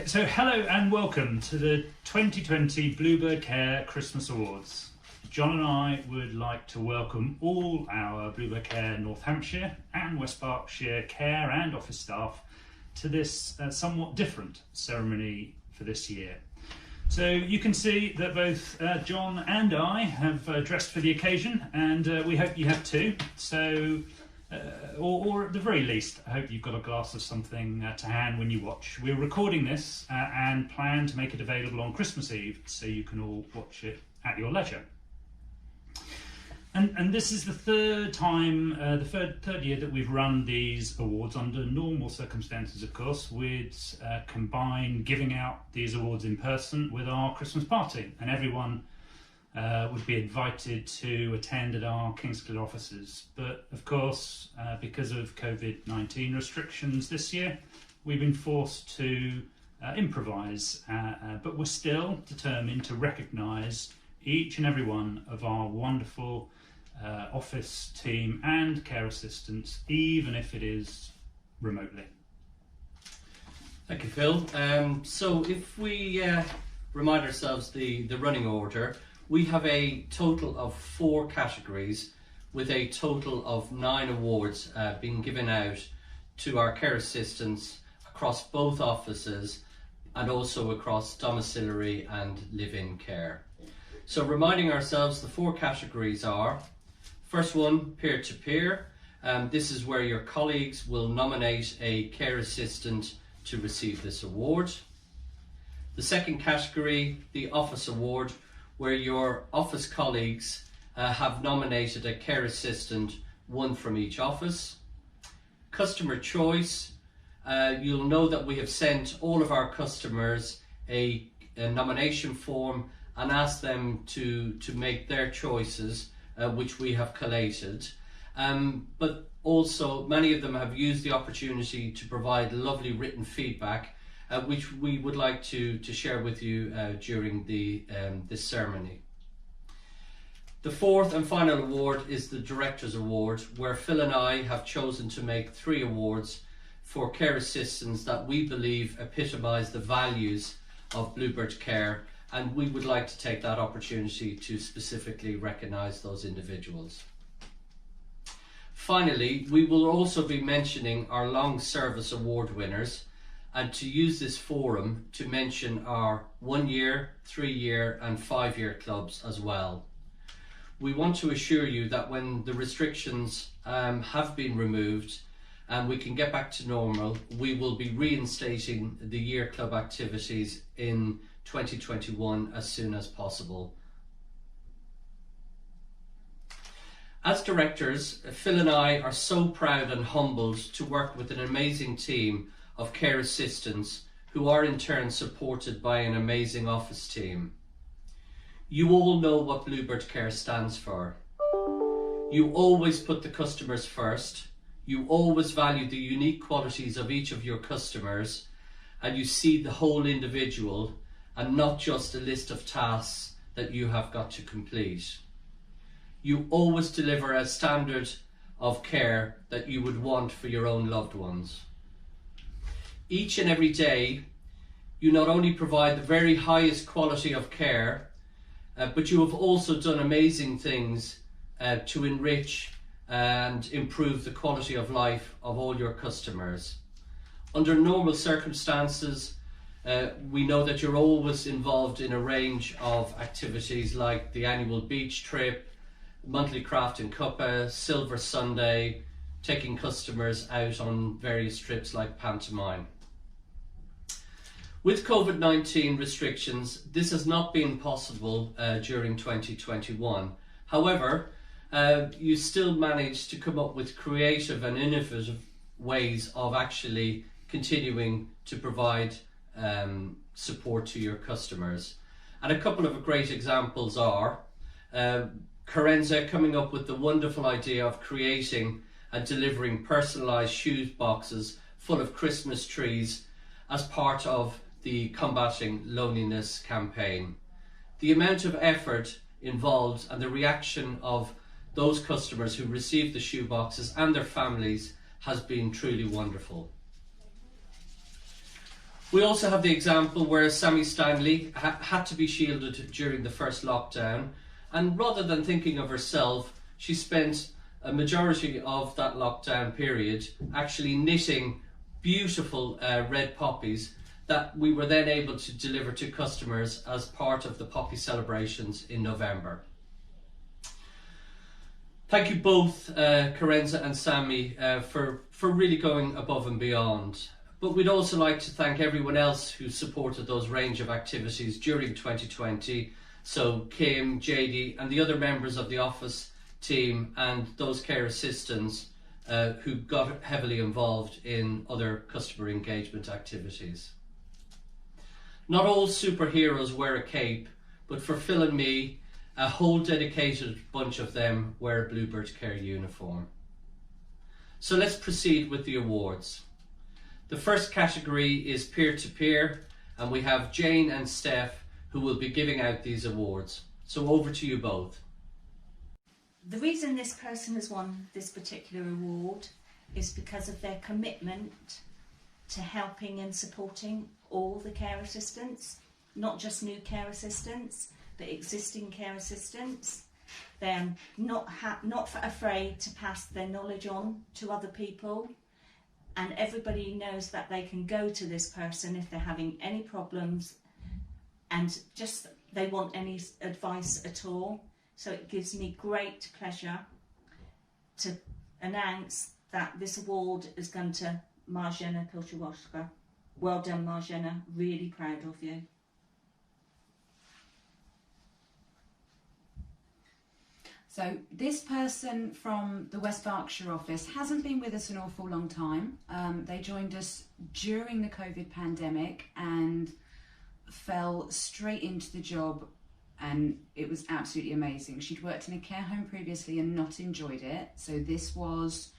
So hello and welcome to the 2020 Bluebird Care Christmas Awards. John and I would like to welcome all our Bluebird Care North Hampshire and West Berkshire care and office staff to this somewhat different ceremony for this year. So you can see that both John and I have dressed for the occasion, and we hope you have too. So, or at the very least, I hope you've got a glass of something to hand when you watch. We're recording this and plan to make it available on Christmas Eve, so you can all watch it at your leisure. And this is the third year that we've run these awards under normal circumstances, of course. We'd combine giving out these awards in person with our Christmas party, and everyone would be invited to attend at our Kingsclear offices. But of course, because of COVID-19 restrictions this year, we've been forced to improvise, but we're still determined to recognise each and every one of our wonderful office team and care assistants, even if it is remotely. Thank you, Phil. So if we remind ourselves the running order, we have a total of 4 categories with a total of 9 awards being given out to our care assistants across both offices and also across domiciliary and live-in care. So reminding ourselves, the 4 categories are: first one, peer-to-peer. This is where your colleagues will nominate a care assistant to receive this award. The second category, the office award, where your office colleagues have nominated a care assistant, one from each office. Customer choice, you'll know that we have sent all of our customers a nomination form and asked them to make their choices, which we have collated. But also many of them have used the opportunity to provide lovely written feedback, which we would like to share with you during this ceremony. The fourth and final award is the Director's Award, where Phil and I have chosen to make 3 awards for care assistants that we believe epitomise the values of Bluebird Care, and we would like to take that opportunity to specifically recognise those individuals. Finally, we will also be mentioning our long service award winners, and to use this forum to mention our 1-year, 3-year and 5-year clubs as well. We want to assure you that when the restrictions have been removed and we can get back to normal, we will be reinstating the year club activities in 2021 as soon as possible. As directors, Phil and I are so proud and humbled to work with an amazing team of care assistants who are in turn supported by an amazing office team. You all know what Bluebird Care stands for. You always put the customers first, you always value the unique qualities of each of your customers, and you see the whole individual and not just a list of tasks that you have got to complete. You always deliver a standard of care that you would want for your own loved ones. Each and every day, you not only provide the very highest quality of care, but you have also done amazing things to enrich and improve the quality of life of all your customers. Under normal circumstances, we know that you're always involved in a range of activities like the annual beach trip, monthly craft and cuppa, Silver Sunday, taking customers out on various trips like pantomime. With COVID-19 restrictions, this has not been possible during 2021. However, you still managed to come up with creative and innovative ways of actually continuing to provide support to your customers. And a couple of great examples are Carenza coming up with the wonderful idea of creating and delivering personalised shoe boxes full of Christmas trees as part of the Combating Loneliness campaign. The amount of effort involved and the reaction of those customers who received the shoe boxes and their families has been truly wonderful. We also have the example where Sammy Stanley had to be shielded during the first lockdown, and rather than thinking of herself, she spent a majority of that lockdown period actually knitting beautiful red poppies that we were then able to deliver to customers as part of the poppy celebrations in November. Thank you both, Carenza and Sammy, for really going above and beyond. But we'd also like to thank everyone else who supported those range of activities during 2020. So Kim, JD and the other members of the office team and those care assistants who got heavily involved in other customer engagement activities. Not all superheroes wear a cape, but for Phil and me, a whole dedicated bunch of them wear a Bluebird Care uniform. So let's proceed with the awards. The first category is peer-to-peer, and we have Jane and Steph who will be giving out these awards. So over to you both. The reason this person has won this particular award is because of their commitment to helping and supporting all the care assistants, not just new care assistants, but existing care assistants. They're not afraid to pass their knowledge on to other people, and everybody knows that they can go to this person if they're having any problems and just they want any advice at all. So it gives me great pleasure to announce that this award is going to Marjana Pilchowska. Well done, Marjana. Really proud of you. So this person from the West Berkshire office hasn't been with us an awful long time. They joined us during the COVID pandemic and fell straight into the job, and it was absolutely amazing. She'd worked in a care home previously and not enjoyed it, so this was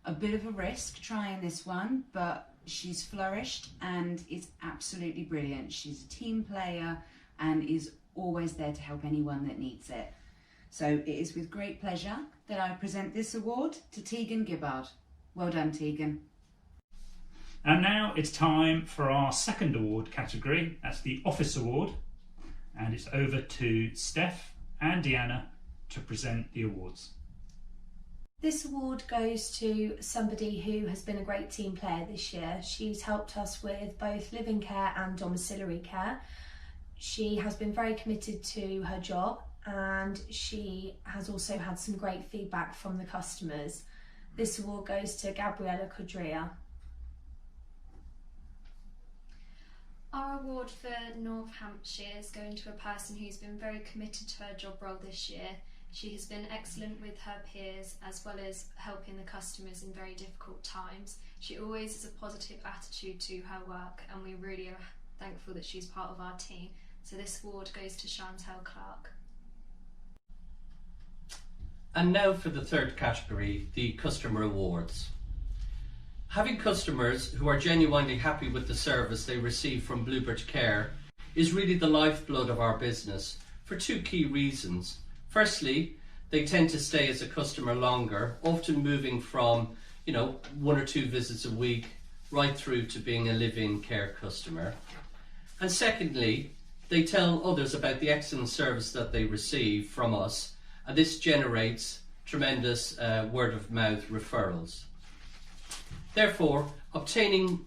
a bit of a risk trying this one, but she's flourished and is absolutely brilliant. She's a team player and is always there to help anyone that needs it. So it is with great pleasure that I present this award to Tegan Gibbard. Well done, Tegan. And now it's time for our second award category. That's the Office Award. And it's over to Steph and Deanna to present the awards. This award goes to somebody who has been a great team player this year. She's helped us with both living care and domiciliary care. She has been very committed to her job, and she has also had some great feedback from the customers. This award goes to Gabriella Cudrea. Our award for North Hampshire is going to a person who's been very committed to her job role this year. She has been excellent with her peers as well as helping the customers in very difficult times. She always has a positive attitude to her work, and we really are thankful that she's part of our team. So this award goes to Chantel Clark. And now for the third category, the customer awards. Having customers who are genuinely happy with the service they receive from Bluebird Care is really the lifeblood of our business for two key reasons. Firstly, they tend to stay as a customer longer, often moving from, 1 or 2 visits a week right through to being a live-in care customer. And secondly, they tell others about the excellent service that they receive from us, and this generates tremendous word-of-mouth referrals. Therefore, obtaining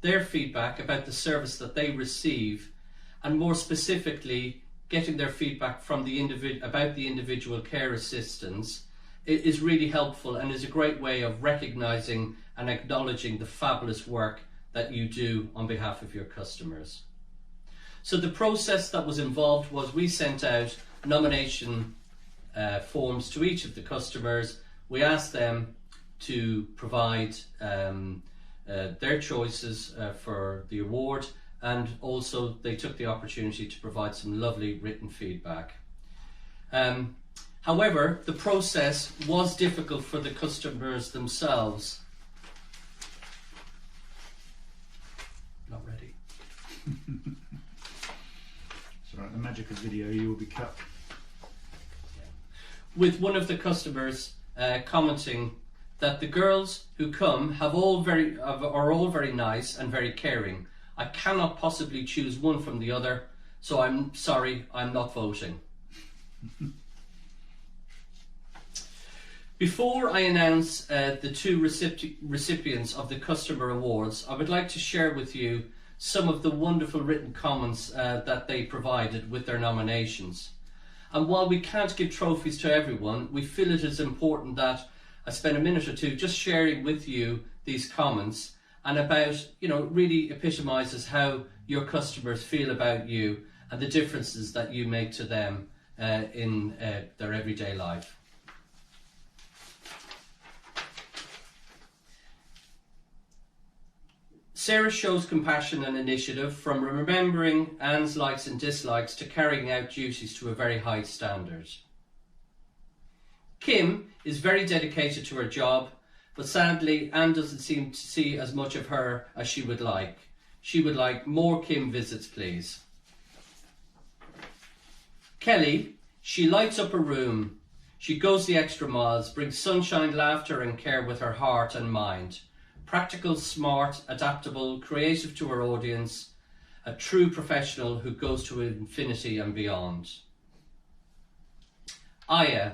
their feedback about the service that they receive, and more specifically getting their feedback from about the individual care assistants, is really helpful and is a great way of recognising and acknowledging the fabulous work that you do on behalf of your customers. So the process that was involved was we sent out nomination forms to each of the customers. We asked them to provide their choices for the award, and also they took the opportunity to provide some lovely written feedback. However, the process was difficult for the customers themselves. Not ready. It's all right, the magic of video, you will be cut. With one of the customers commenting that the girls who come are all very nice and very caring. I cannot possibly choose one from the other, so I'm sorry, I'm not voting. Before I announce the two recipients of the Customer Awards, I would like to share with you some of the wonderful written comments that they provided with their nominations. And while we can't give trophies to everyone, we feel it is important that I spend a minute or two just sharing with you these comments, and about, really epitomises how your customers feel about you and the differences that you make to them in their everyday life. Sarah shows compassion and initiative, from remembering Anne's likes and dislikes to carrying out duties to a very high standard. Kim is very dedicated to her job, but sadly Anne doesn't seem to see as much of her as she would like. She would like more Kim visits, please. Kelly, she lights up a room. She goes the extra miles, brings sunshine, laughter and care with her heart and mind. Practical, smart, adaptable, creative to her audience, a true professional who goes to infinity and beyond. Aya,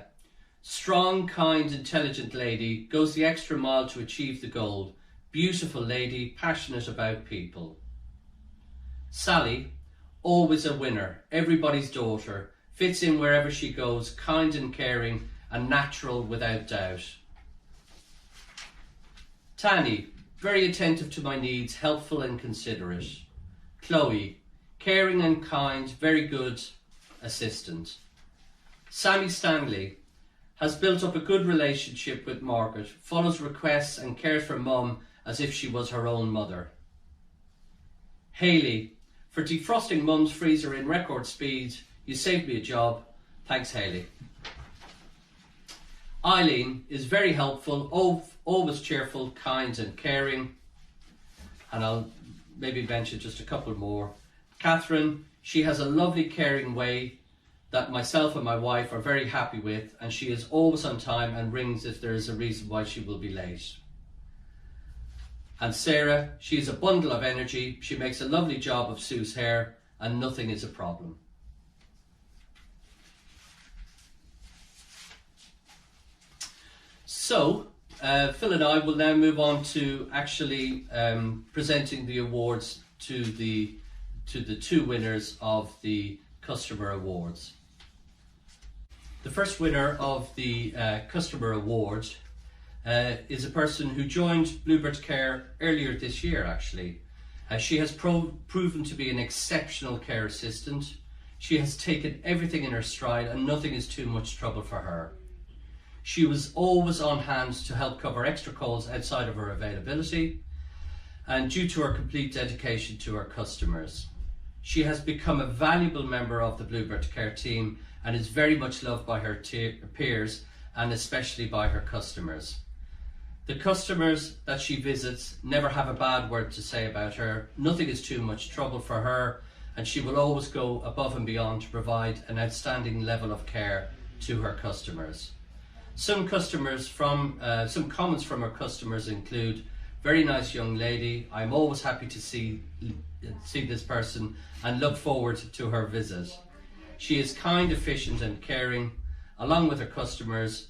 strong, kind, intelligent lady, goes the extra mile to achieve the goal. Beautiful lady, passionate about people. Sally, always a winner, everybody's daughter, fits in wherever she goes, kind and caring and natural without doubt. Tani, very attentive to my needs, helpful and considerate. Chloe, caring and kind, very good assistant. Sammy Stanley, has built up a good relationship with Margaret, follows requests and cares for Mum as if she was her own mother. Hayley, for defrosting Mum's freezer in record speed, you saved me a job. Thanks, Hayley. Eileen is very helpful, always cheerful, kind and caring. And I'll maybe mention just a couple more. Catherine, she has a lovely caring way that myself and my wife are very happy with, and she is always on time and rings if there is a reason why she will be late. And Sarah, she is a bundle of energy. She makes a lovely job of Sue's hair and nothing is a problem. So, Phil and I will now move on to actually presenting the awards to the two winners of the Customer Awards. The first winner of the Customer Award is a person who joined Bluebird Care earlier this year, actually. She has proven to be an exceptional care assistant. She has taken everything in her stride and nothing is too much trouble for her. She was always on hand to help cover extra calls outside of her availability, and due to her complete dedication to her customers. She has become a valuable member of the Bluebird Care team and is very much loved by her peers and especially by her customers. The customers that she visits never have a bad word to say about her. Nothing is too much trouble for her, and she will always go above and beyond to provide an outstanding level of care to her customers. Some comments from her customers include, very nice young lady, I'm always happy to see this person and look forward to her visit. She is kind, efficient and caring. Along with her customers,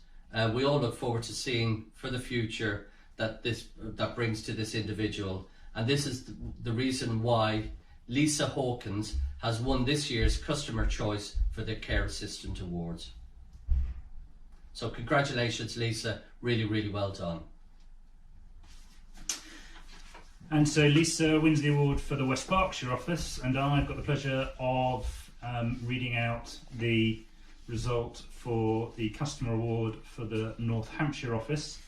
we all look forward to seeing for the future that brings to this individual. And this is the reason why Lisa Hawkins has won this year's Customer Choice for the Care Assistant Awards. So congratulations, Lisa, really, really well done. And so Lisa wins the award for the West Berkshire office, and I've got the pleasure of reading out the result for the Customer Award for the North Hampshire office.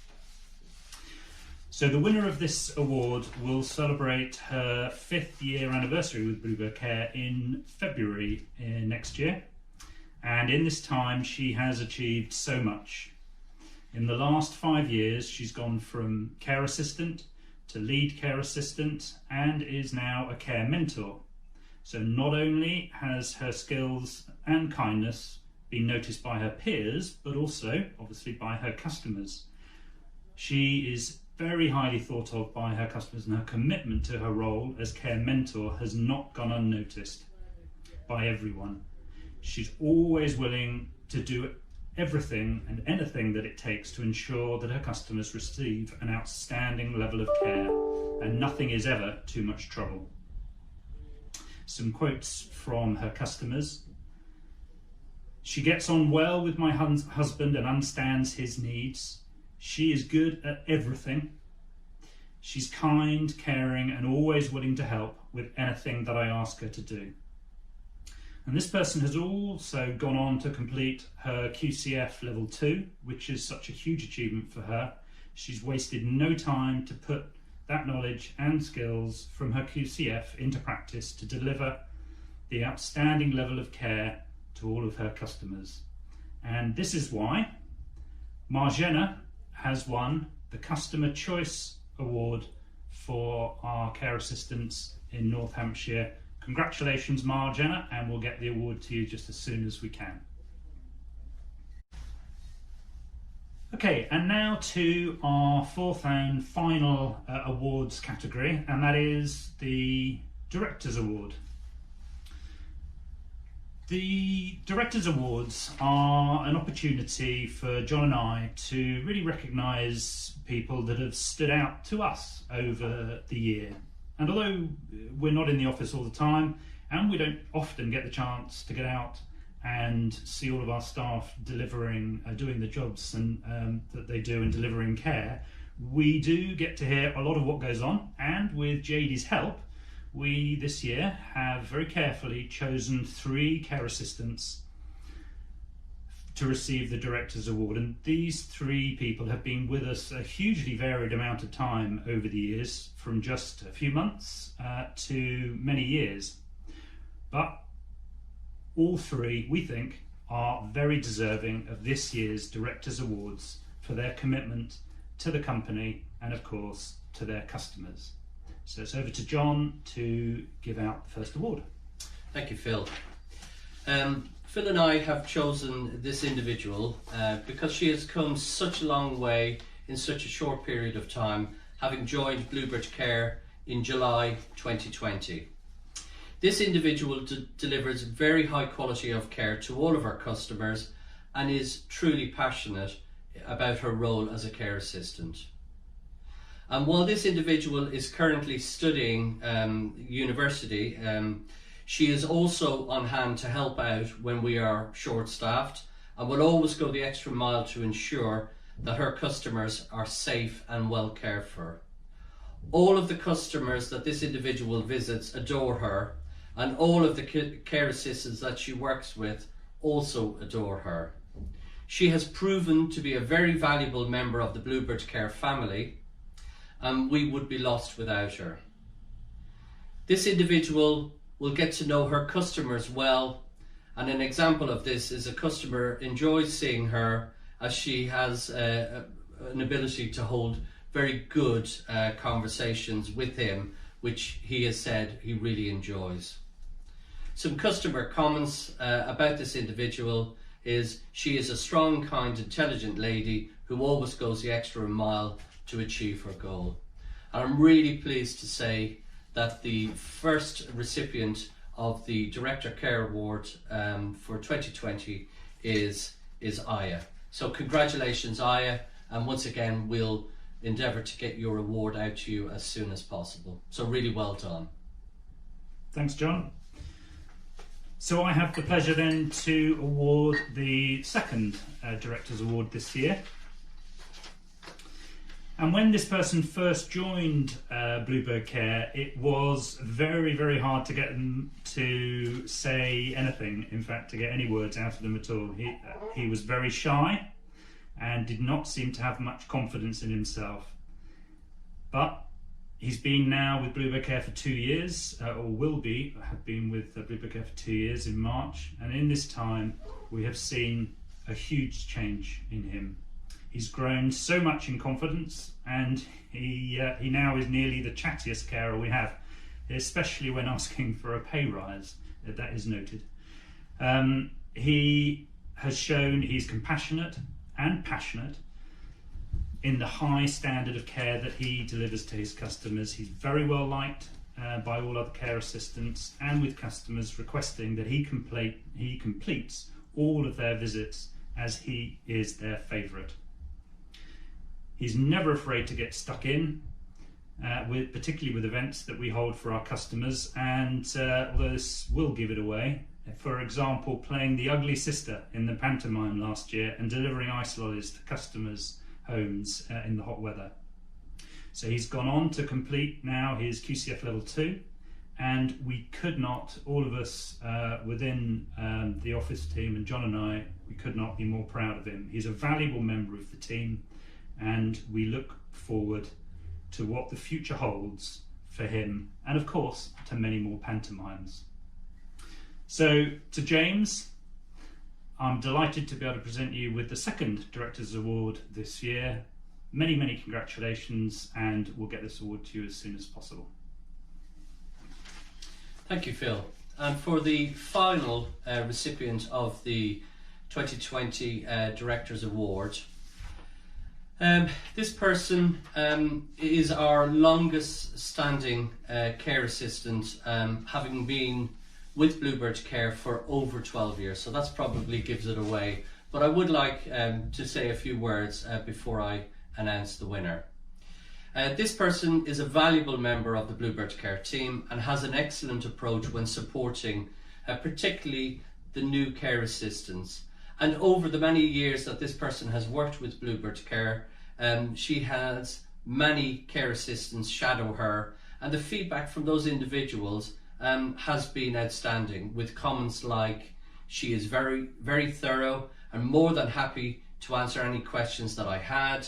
So the winner of this award will celebrate her 5th year anniversary with Bluebird Care in February next year. And in this time, she has achieved so much. In the last 5 years, she's gone from care assistant to lead care assistant and is now a care mentor. So not only has her skills and kindness been noticed by her peers, but also obviously by her customers. She is very highly thought of by her customers, and her commitment to her role as care mentor has not gone unnoticed by everyone. She's always willing to do everything and anything that it takes to ensure that her customers receive an outstanding level of care, and nothing is ever too much trouble. Some quotes from her customers. She gets on well with my husband and understands his needs. She is good at everything. She's kind, caring, and always willing to help with anything that I ask her to do. And this person has also gone on to complete her QCF level 2, which is such a huge achievement for her. She's wasted no time to put that knowledge and skills from her QCF into practice to deliver the outstanding level of care to all of her customers. And this is why Marjana has won the Customer Choice Award for our care assistants in North Hampshire. Congratulations, Marjana, and we'll get the award to you just as soon as we can. Okay, and now to our fourth and final awards category, and that is the Directors Award. The Directors Awards are an opportunity for John and I to really recognise people that have stood out to us over the year. And although we're not in the office all the time, and we don't often get the chance to get out and see all of our staff delivering, doing the jobs and that they do and delivering care, we do get to hear a lot of what goes on. And with JD's help, we this year have very carefully chosen 3 care assistants to receive the Directors Award, and these 3 people have been with us a hugely varied amount of time over the years, from just a few months to many years. But all 3, we think, are very deserving of this year's Directors Awards for their commitment to the company and, of course, to their customers. So it's over to John to give out the first award. Thank you, Phil. Phil and I have chosen this individual because she has come such a long way in such a short period of time, having joined Bluebird Care in July 2020. This individual delivers very high quality of care to all of our customers and is truly passionate about her role as a care assistant. And while this individual is currently studying university, she is also on hand to help out when we are short-staffed, and will always go the extra mile to ensure that her customers are safe and well cared for. All of the customers that this individual visits adore her, and all of the care assistants that she works with also adore her. She has proven to be a very valuable member of the Bluebird Care family, and we would be lost without her. This individual will get to know her customers well, and an example of this is a customer enjoys seeing her as she has an ability to hold very good conversations with him, which he has said he really enjoys. Some customer comments about this individual is she is a strong, kind, intelligent lady who always goes the extra mile to achieve her goal. And I'm really pleased to say that the first recipient of the Director Care Award for 2020 is Aya. So congratulations, Aya, and once again we'll endeavour to get your award out to you as soon as possible. So really well done. Thanks, John. So I have the pleasure then to award the second Directors Award this year. And when this person first joined Bluebird Care, it was very, very hard to get them to say anything, in fact, to get any words out of them at all. He was very shy and did not seem to have much confidence in himself. But he's been now with Bluebird Care for 2 years, or have been with Bluebird Care for 2 years in March. And in this time, we have seen a huge change in him. He's grown so much in confidence, and he now is nearly the chattiest carer we have, especially when asking for a pay rise. That is noted. He has shown he's compassionate and passionate, in the high standard of care that he delivers to his customers. He's very well liked by all other care assistants, and with customers requesting that he completes all of their visits as he is their favourite. He's never afraid to get stuck in, particularly with events that we hold for our customers, and although this will give it away, for example, playing the ugly sister in the pantomime last year and delivering ice lollies to customers' homes in the hot weather. So he's gone on to complete now his QCF level 2, and we could not, all of us within the office team and John and I, we could not be more proud of him. He's a valuable member of the team, and we look forward to what the future holds for him, and of course to many more pantomimes. So to James, I'm delighted to be able to present you with the second Directors Award this year. Many, many congratulations, and we'll get this award to you as soon as possible. Thank you, Phil. And for the final recipient of the 2020 Directors Award, this person is our longest standing care assistant, having been with Bluebird Care for over 12 years, so that's probably gives it away. But I would like to say a few words before I announce the winner. This person is a valuable member of the Bluebird Care team and has an excellent approach when supporting particularly the new care assistants. And over the many years that this person has worked with Bluebird Care, she has many care assistants shadow her, and the feedback from those individuals has been outstanding, with comments like, she is very, very thorough and more than happy to answer any questions that I had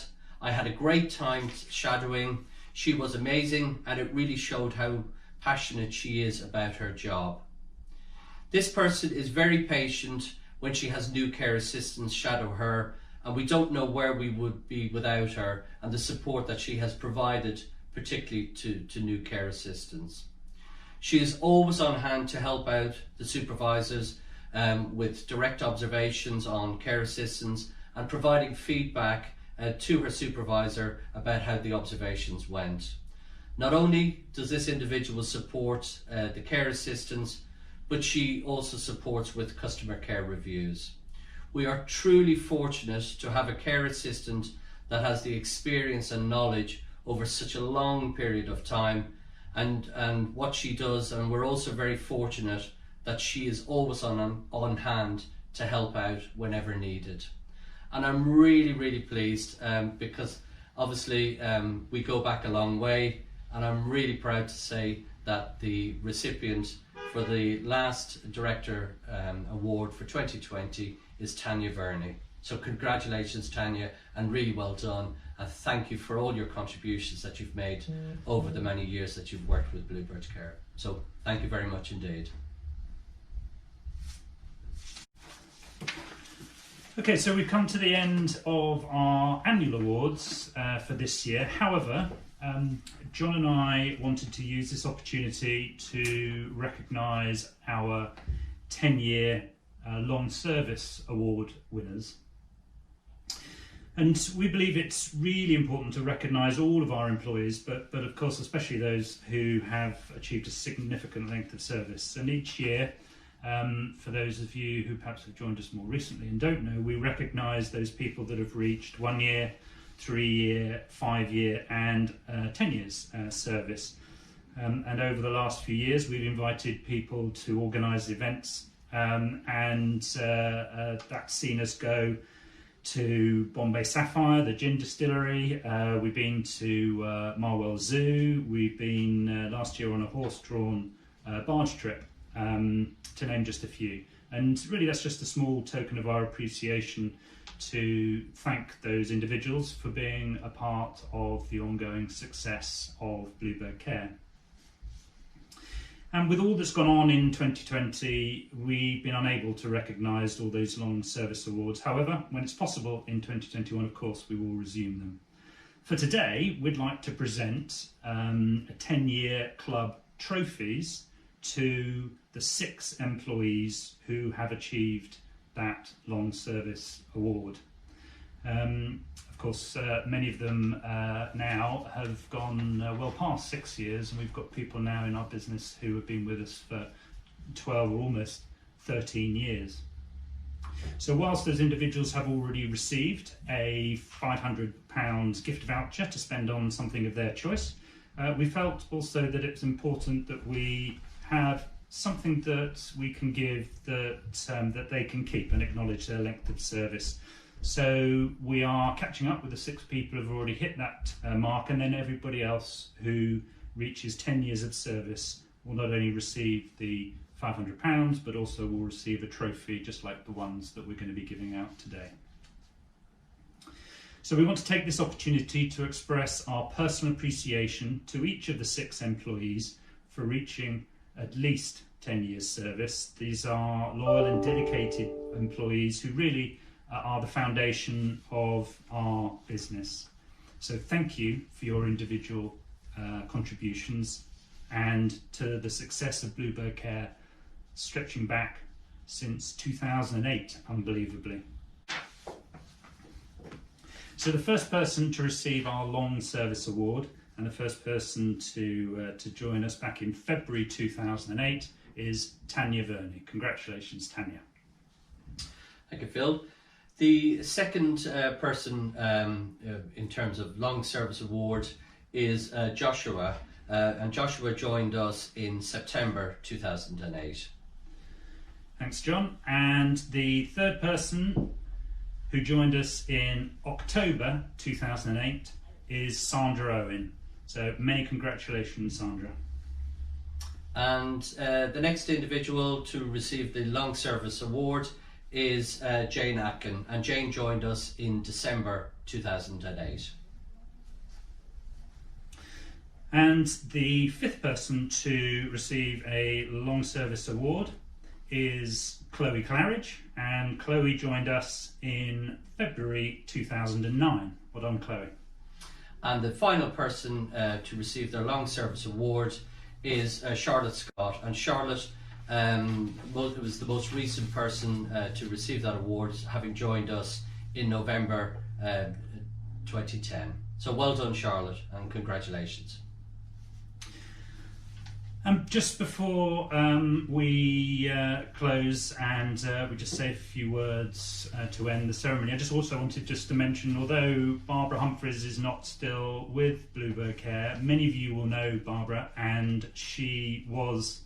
a great time shadowing, she was amazing, and it really showed how passionate she is about her job. This person is very patient when she has new care assistants shadow her, and we don't know where we would be without her and the support that she has provided, particularly to new care assistants. She is always on hand to help out the supervisors with direct observations on care assistants and providing feedback to her supervisor about how the observations went. Not only does this individual support the care assistants, but she also supports with customer care reviews. We are truly fortunate to have a care assistant that has the experience and knowledge over such a long period of time, and what she does, and we're also very fortunate that she is always on hand to help out whenever needed. And I'm really, really pleased because obviously we go back a long way, and I'm really proud to say that the recipient for the last Director Award for 2020 is Tanya Verney. So congratulations, Tanya, and really well done, and thank you for all your contributions that you've made over the many years that you've worked with Bluebird Care. So thank you very much indeed. Okay, so we've come to the end of our annual awards for this year. However, John and I wanted to use this opportunity to recognise our 10-year Long Service Award winners. And we believe it's really important to recognise all of our employees, but of course especially those who have achieved a significant length of service. And each year, for those of you who perhaps have joined us more recently and don't know, we recognise those people that have reached 1 year, 3 year, 5 year and 10 years service. And over the last few years we've invited people to organise events, and that's seen us go to Bombay Sapphire, the gin distillery. We've been to Marwell Zoo. We've been last year on a horse-drawn barge trip, to name just a few. And really that's just a small token of our appreciation to thank those individuals for being a part of the ongoing success of Bluebird Care. And with all that's gone on in 2020, we've been unable to recognise all those long service awards. However, when it's possible in 2021, of course, we will resume them. For today, we'd like to present a 10-year club trophies to the 6 employees who have achieved that long service award. Of course, many of them now have gone well past 6 years, and we've got people now in our business who have been with us for 12 or almost 13 years. So whilst those individuals have already received a £500 gift voucher to spend on something of their choice, we felt also that it's important that we have something that we can give that they can keep and acknowledge their length of service. So we are catching up with the 6 people who have already hit that mark, and then everybody else who reaches 10 years of service will not only receive the £500 but also will receive a trophy just like the ones that we're going to be giving out today. So we want to take this opportunity to express our personal appreciation to each of the 6 employees for reaching at least 10 years service. These are loyal and dedicated employees who really are the foundation of our business. So thank you for your individual contributions and to the success of Bluebird Care stretching back since 2008, unbelievably. So the first person to receive our Long Service Award and the first person to join us back in February 2008 is Tanya Verney. Congratulations, Tanya. Thank you, Phil. The second person in terms of Long Service Award is Joshua, and Joshua joined us in September 2008. Thanks, John. And the third person who joined us in October 2008 is Sandra Owen. So many congratulations, Sandra. And the next individual to receive the Long Service Award is Jane Atkin, and Jane joined us in December 2008. And the fifth person to receive a Long Service Award is Chloe Claridge, and Chloe joined us in February 2009. Well done, Chloe. And the final person to receive their Long Service Award is Charlotte Scott, and Charlotte was the most recent person to receive that award, having joined us in November 2010. So well done, Charlotte, and congratulations. Just before we close and we just say a few words to end the ceremony, I just also wanted to mention, although Barbara Humphries is not still with Bluebird Care, many of you will know Barbara, and she was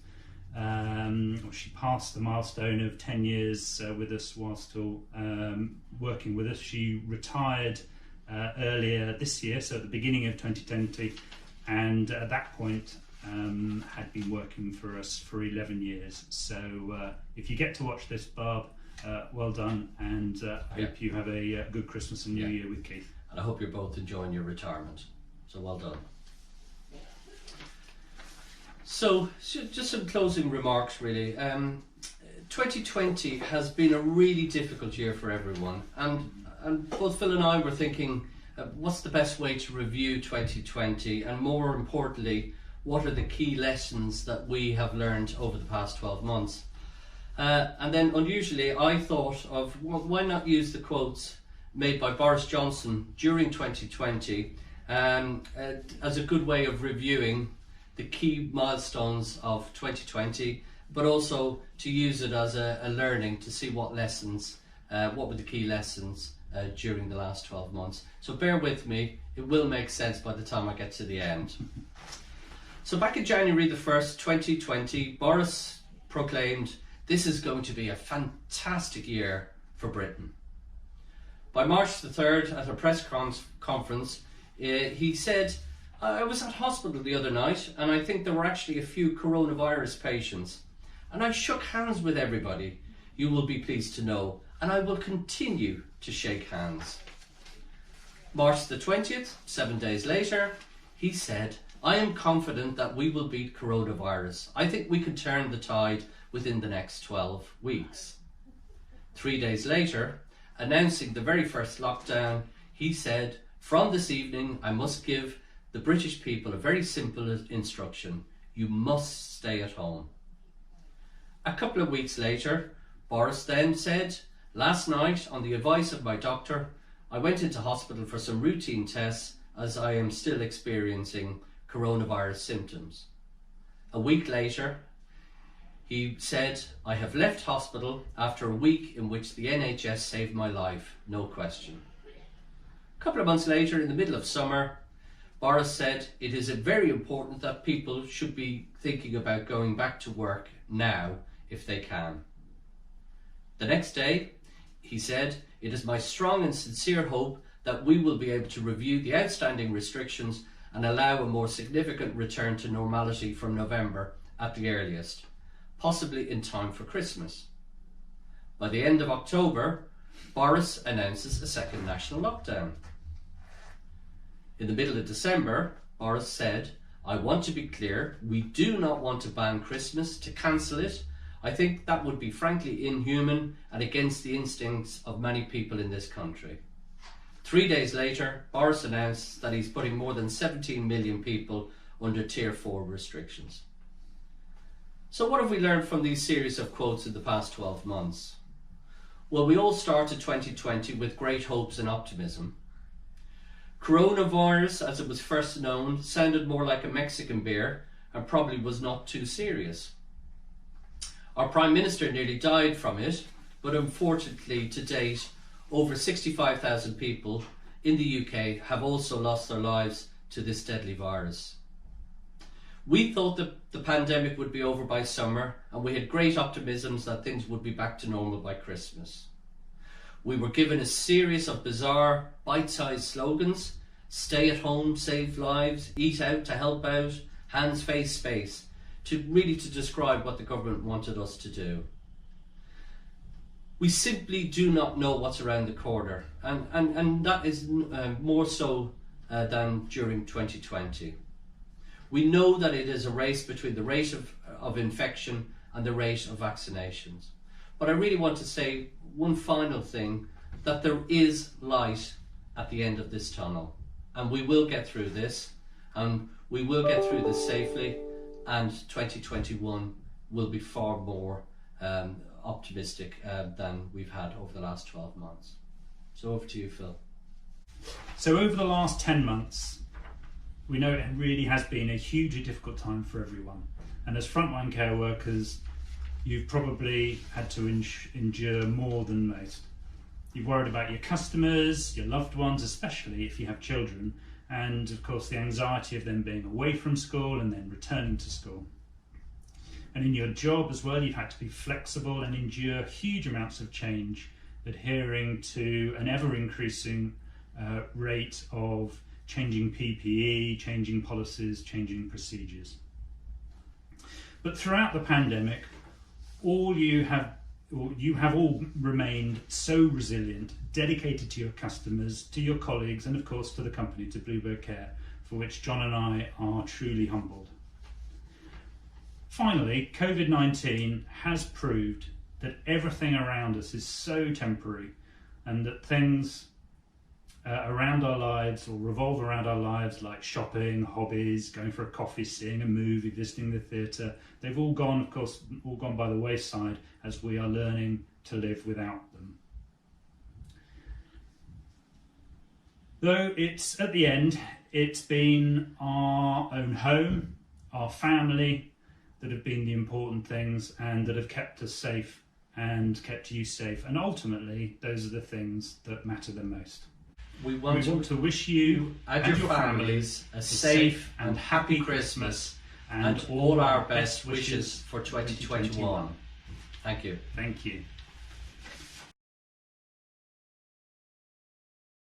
she passed the milestone of 10 years with us while still working with us. She retired earlier this year, so at the beginning of 2020, and at that point had been working for us for 11 years. So if you get to watch this, Barb, well done, and I hope you have a good Christmas and New Year with Keith. And I hope you're both enjoying your retirement. So well done. So just some closing remarks, really. 2020 has been a really difficult year for everyone, and both Phil and I were thinking, what's the best way to review 2020, and more importantly, what are the key lessons that we have learned over the past 12 months? And then unusually I thought of, why not use the quotes made by Boris Johnson during 2020 as a good way of reviewing the key milestones of 2020, but also to use it as a learning to see what lessons, what were the key lessons during the last 12 months. So bear with me, it will make sense by the time I get to the end. So back in January the 1st, 2020, Boris proclaimed, this is going to be a fantastic year for Britain. By March the 3rd, at a press conference, he said, I was at hospital the other night and I think there were actually a few coronavirus patients. And I shook hands with everybody, you will be pleased to know, and I will continue to shake hands. March the 20th, 7 days later, he said, I am confident that we will beat coronavirus. I think we can turn the tide within the next 12 weeks. 3 days later, announcing the very first lockdown, he said, from this evening, I must give the British people a very simple instruction. You must stay at home. A couple of weeks later, Boris then said, last night, on the advice of my doctor, I went into hospital for some routine tests as I am still experiencing coronavirus symptoms. A week later, he said, I have left hospital after a week in which the NHS saved my life, no question. A couple of months later, in the middle of summer, Boris said it is very important that people should be thinking about going back to work now if they can. The next day, he said, it is my strong and sincere hope that we will be able to review the outstanding restrictions and allow a more significant return to normality from November at the earliest, possibly in time for Christmas. By the end of October, Boris announces a second national lockdown. In the middle of December, Boris said, I want to be clear, we do not want to ban Christmas, to cancel it. I think that would be frankly inhuman and against the instincts of many people in this country. 3 days later, Boris announced that he's putting more than 17 million people under Tier 4 restrictions. So what have we learned from these series of quotes in the past 12 months? Well, we all started 2020 with great hopes and optimism. Coronavirus, as it was first known, sounded more like a Mexican beer and probably was not too serious. Our Prime Minister nearly died from it, but unfortunately to date, over 65,000 people in the UK have also lost their lives to this deadly virus. We thought that the pandemic would be over by summer, and we had great optimisms that things would be back to normal by Christmas. We were given a series of bizarre, bite-sized slogans: stay at home, save lives, eat out to help out, hands, face, space, to describe what the government wanted us to do. We simply do not know what's around the corner, and that is more so than during 2020. We know that it is a race between the rate of infection and the rate of vaccinations. But I really want to say one final thing, that there is light at the end of this tunnel, and we will get through this, and we will get through this safely, and 2021 will be far more optimistic than we've had over the last 12 months. So over to you, Phil. So over the last 10 months, we know it really has been a hugely difficult time for everyone. And as frontline care workers, you've probably had to endure more than most. You've worried about your customers, your loved ones, especially if you have children, and of course the anxiety of them being away from school and then returning to school. And in your job as well, you've had to be flexible and endure huge amounts of change, adhering to an ever-increasing rate of changing PPE, changing policies, changing procedures. But throughout the pandemic, you have all remained so resilient, dedicated to your customers, to your colleagues, and of course to the company, to Bluebird Care, for which John and I are truly humbled. Finally, COVID-19 has proved that everything around us is so temporary, and that things around our lives, or revolve around our lives, like shopping, hobbies, going for a coffee, seeing a movie, visiting the theatre, they've all gone, of course, by the wayside as we are learning to live without them. Though it's at the end, it's been our own home, our family, that have been the important things and that have kept us safe and kept you safe. And ultimately, those are the things that matter the most. We want to wish you and your families a safe and happy Christmas and all our best wishes for 2021. Thank you. Thank you.